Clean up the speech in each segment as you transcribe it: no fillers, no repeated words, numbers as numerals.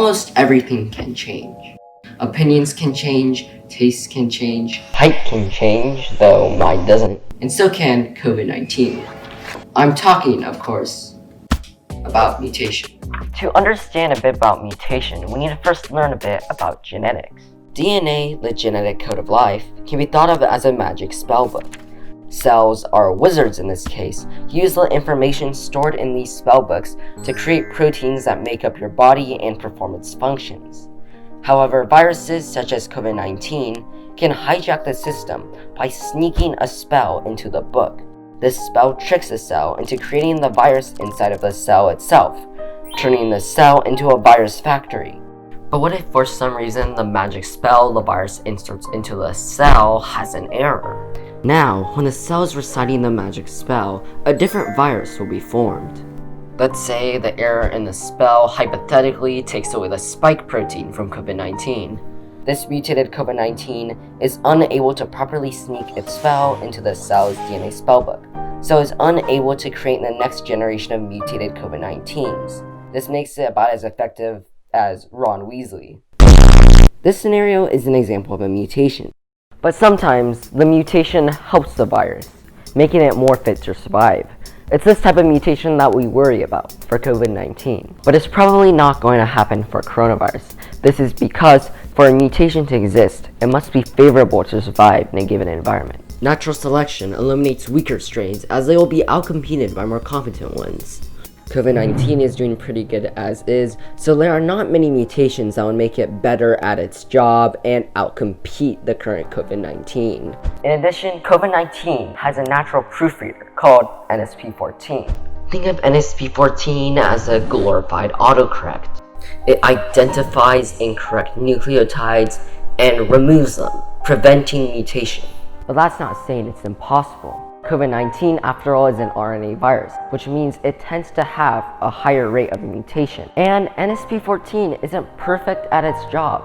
almost everything can change. Opinions can change, tastes can change, Height can change, though mine doesn't. and so can COVID-19. I'm talking, of course, about mutation. To understand a bit about mutation, we need to first learn a bit about genetics. DNA, the genetic code of life, can be thought of as a magic spellbook. Cells, or wizards in this case, use the information stored in these spellbooks to create proteins that make up your body and perform its functions. However, viruses such as COVID-19 can hijack the system by sneaking a spell into the book. This spell tricks the cell into creating the virus inside of the cell itself, turning the cell into a virus factory. But what if for some reason the magic spell the virus inserts into the cell has an error? Now, when the cell is reciting the magic spell, a different virus will be formed. Let's say the error in the spell hypothetically takes away the spike protein from COVID-19. This mutated COVID-19 is unable to properly sneak its spell into the cell's DNA spellbook, so is unable to create the next generation of mutated COVID-19s. This makes it about as effective as Ron Weasley. This scenario is an example of a mutation, but sometimes the mutation helps the virus, making it more fit to survive. It's this type of mutation that we worry about for COVID-19, but it's probably not going to happen for coronavirus. This is because for a mutation to exist, it must be favorable to survive in a given environment. Natural selection eliminates weaker strains as they will be outcompeted by more competent ones. COVID-19 is doing pretty good as is, so there are not many mutations that would make it better at its job and outcompete the current COVID-19. In addition, COVID-19 has a natural proofreader called NSP14. Think of NSP14 as a glorified autocorrect. It identifies incorrect nucleotides and removes them, preventing mutation. But that's not saying it's impossible. COVID-19, after all, is an RNA virus, which means it tends to have a higher rate of mutation. And NSP14 isn't perfect at its job.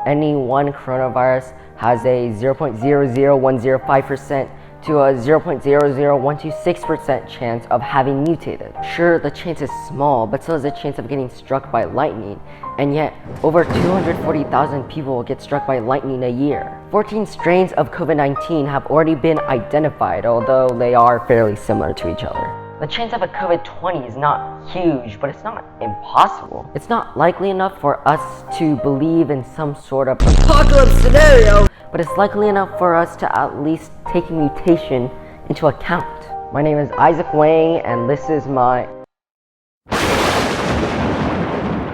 Any one coronavirus has a 0.00105% to a 0.00126% chance of having mutated. Sure, the chance is small, but so is the chance of getting struck by lightning, and yet over 240,000 people will get struck by lightning a year. 14 strains of COVID-19 have already been identified, although they are fairly similar to each other. The chance of a COVID-20 is not huge, but it's not impossible. It's not likely enough for us to believe in some sort of apocalypse scenario, but it's likely enough for us to at least take mutation into account. My name is Isaac Wang, and this is my